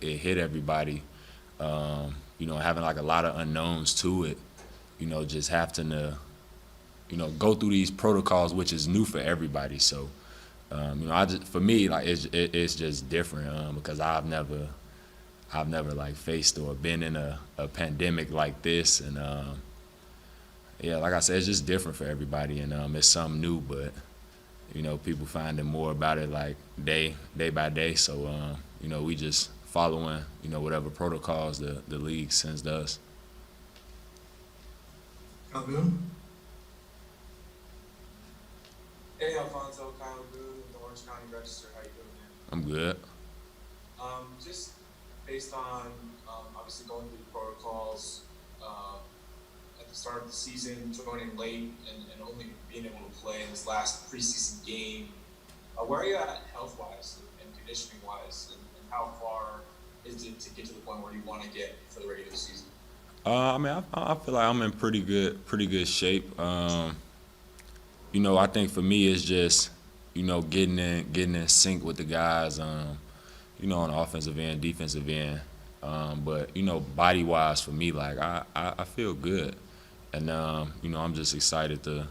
it hit everybody. Having like a lot of unknowns to it. Just having to go through these protocols, which is new for everybody. So I just for me like it's just different because I've never like faced or been in a pandemic like this, and yeah, like I said, it's just different for everybody, and it's something new, but people finding more about it like day by day. So we just following whatever protocols the league sends to us. Calhoun? Hey, Alfonso, Kyle Boone with the Orange County Register. How you doing, man? I'm good. Just based on obviously going through the protocols at the start of the season, joining late, and only being able to play in this last preseason game, where are you at health-wise and conditioning-wise, and how far is it to get to the point where you want to get for the regular season? I mean, I feel like I'm in pretty good shape. I think for me it's just getting in sync with the guys. On the offensive end, defensive end. But body wise for me, like I feel good, and I'm just excited to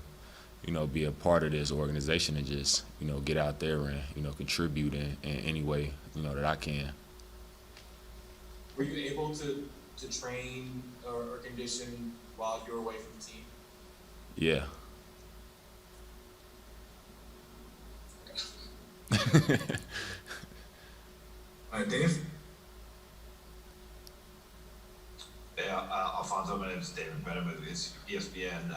be a part of this organization and just get out there and contribute in any way that I can. Were you able to train or condition while you were away from the team? Yeah. Dave? Hey, Alfonso, my name is David Bennett with ESPN.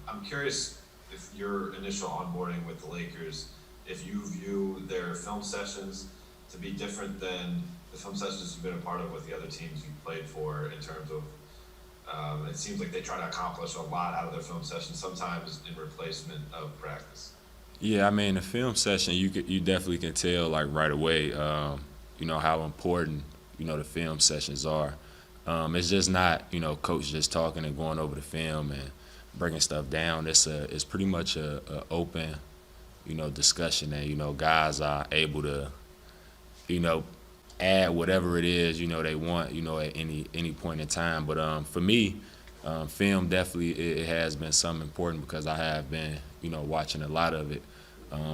I'm curious if your initial onboarding with the Lakers, if you view their film sessions to be different than the film sessions you've been a part of with the other teams you've played for in terms of, it seems like they try to accomplish a lot out of their film sessions, sometimes in replacement of practice. Yeah, I mean the film session you definitely can tell like right away, how important the film sessions are. It's just not coach just talking and going over the film and breaking stuff down. It's pretty much a open discussion, and guys are able to you know add whatever it is they want at any point in time. But for me, film definitely it has been something important because I have been watching a lot of it,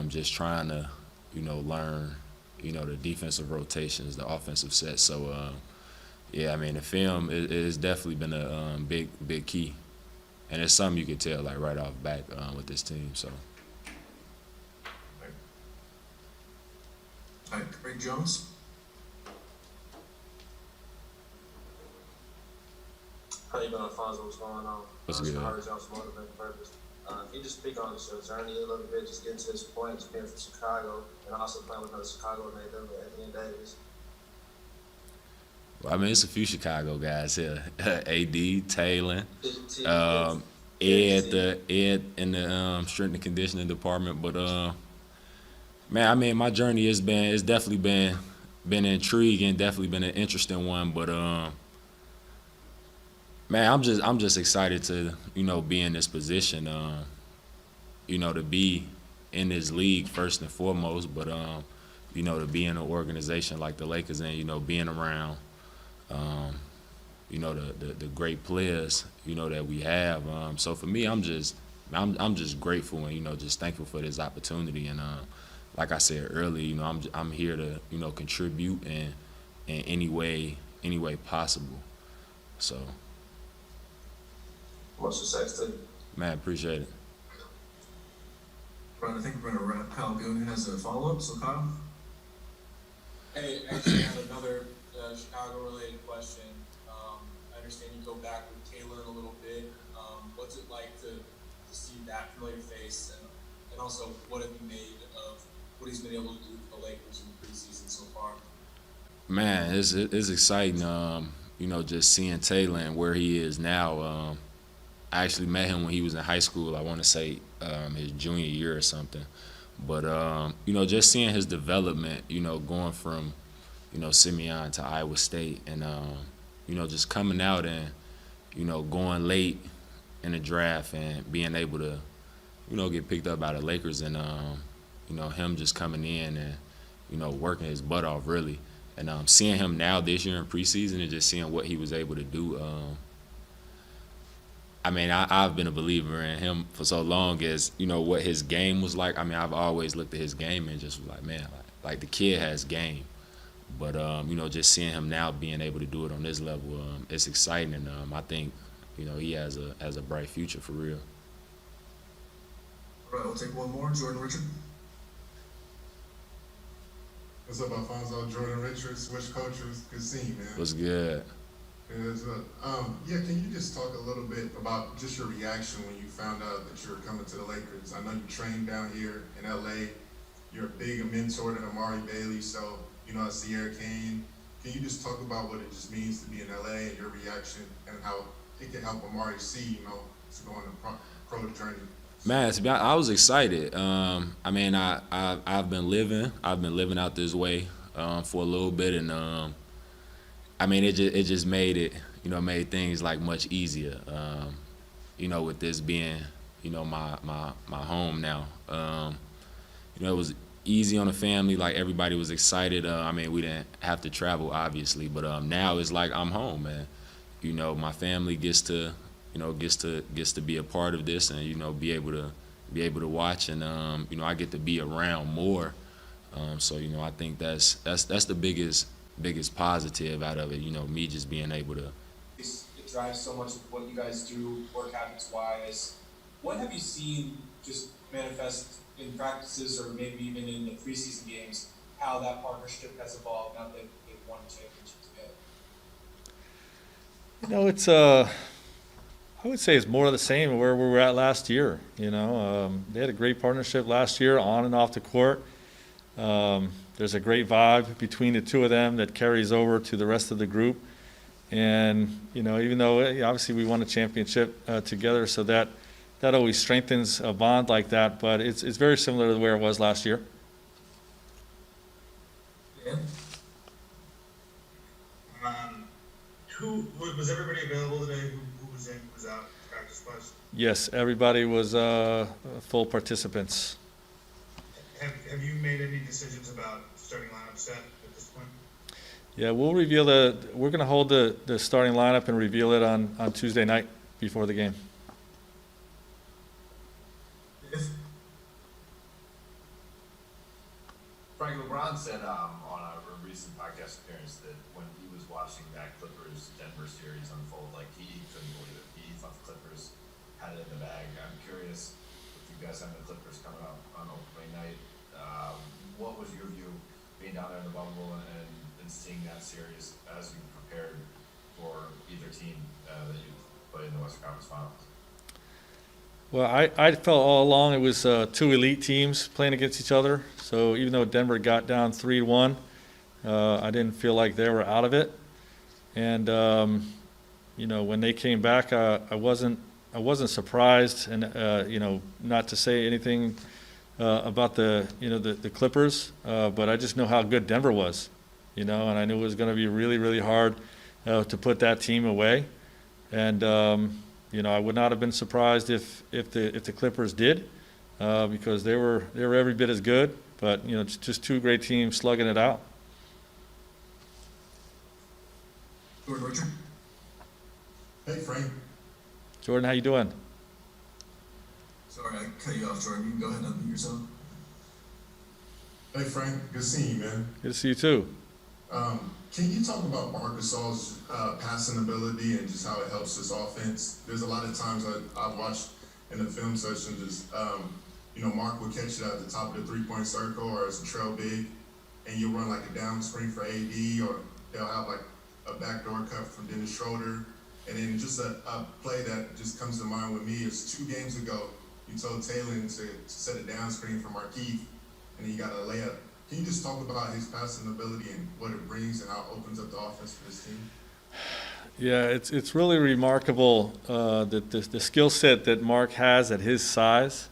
just trying to learn the defensive rotations, the offensive sets. So yeah, I mean the film is definitely been a big key, and it's something you can tell like right off back with this team. So All right, Greg Jones? How you doing, Alfonso? What's going on? what's good? How is y'all's motivating purpose? Can you just speak on your journey a little bit, just getting to this point, just being from Chicago, and also playing with another Chicago native, Anthony Davis? Well, I mean it's a few Chicago guys here, AD, Taylor, Yes, um, yes, Ed in the strength and conditioning department. But man, I mean my journey it's definitely been intriguing, definitely been an interesting one. But man, I'm just excited to be in this position, to be in this league first and foremost, but to be in an organization like the Lakers and being around um, the great players that we have. So for me, I'm just grateful and just thankful for this opportunity. And like I said earlier, I'm here to contribute in any way possible. So much success to you. man, appreciate it. Brian, I think we're going to wrap. Kyle Boone has a follow-up, so Kyle? Hey, actually, I have another Chicago-related question. I understand you go back with Taylor in a little bit. What's it like to see that familiar face, and also what have you made of what he's been able to do for the Lakers in the preseason so far? Man, it's exciting. Just seeing Taylor and where he is now. I actually met him when he was in high school. I want to say his junior year or something. But just seeing his development. Going from Simeon to Iowa State, and just coming out and going late in the draft and being able to get picked up by the Lakers, and him just coming in and working his butt off really, And seeing him now this year in preseason and just seeing what he was able to do, I mean, I've been a believer in him for so long as, what his game was like. I mean, I've always looked at his game and just was like, man, like the kid has game. But, just seeing him now being able to do it on this level, it's exciting. And I think, he has a bright future for real. All right, we'll take one more. Jordan Richard. What's up, Alfonso? Jordan Richards, Switch Cultures. Good seeing you, man. What's good? Yeah, can you just talk a little bit about just your reaction when you found out that you were coming to the Lakers? I know you trained down here in LA. You're a big mentor to Amari Bailey, so I Sierra Kane. Can you just talk about what it just means to be in LA and your reaction and how it can help Amari see, to go on the pro journey? Man, to be honest, I was excited. I mean, I've been living out this way for a little bit, and I mean, it just made it, made things like much easier. With this being, my home now. It was easy on the family. Like everybody was excited. I mean, we didn't have to travel, obviously, but now it's like I'm home, man. My family gets to be a part of this, and be able to watch, and I get to be around more. So I think that's the biggest positive out of it. Me just being able to. It drives so much of what you guys do, work habits wise. What have you seen just manifest in practices or maybe even in the preseason games? How that partnership has evolved now that they've won a championship together? It's I would say it's more of the same where we were at last year. They had a great partnership last year on and off the court. There's a great vibe between the two of them that carries over to the rest of the group. And, even though obviously we won a championship together, so that always strengthens a bond like that. But it's very similar to where it was last year. Yeah. Who was everybody available today? Who was in? Was out practice-wise? Yes, everybody was full participants. Have you made any decisions about starting lineup set at this point? Yeah, we'll reveal we're going to hold the starting lineup and reveal it on Tuesday night before the game. If Frank, LeBron said on a recent podcast appearance that when he was watching that Clippers-Denver series unfold, like he couldn't believe it. He thought the Clippers had it in the bag. I'm curious, if you guys have the Clippers coming up on opening night, what was your view being down there in the bubble and seeing that series as you prepared for either team that you played in the Western Conference Finals? Well, I felt all along it was two elite teams playing against each other. So even though Denver got down 3-1, I didn't feel like they were out of it. And when they came back, I wasn't surprised, and not to say anything about the Clippers, but I just know how good Denver was, and I knew it was going to be really, really hard to put that team away. And I would not have been surprised if the Clippers did, because they were every bit as good. But just two great teams slugging it out. Jordan Richard. Hey, Frank. Jordan, how you doing? Sorry, I cut you off, Jordan. You can go ahead and unmute yourself. Hey, Frank. Good seeing you, man. Good to see you too. Can you talk about Marc Gasol's passing ability and just how it helps his offense? There's a lot of times I've watched in the film session just, Marc would catch it at the top of the three-point circle or as a trail big, and you'll run like a down screen for AD, or they'll have like a backdoor cut from Dennis Schroeder. And then just a play that just comes to mind with me is 2 games ago, you told Taylor to set a down screen for Markieff, and he got a layup. Can you just talk about his passing ability and what it brings and how it opens up the offense for this team? Yeah, it's really remarkable that the skill set that Marc has at his size.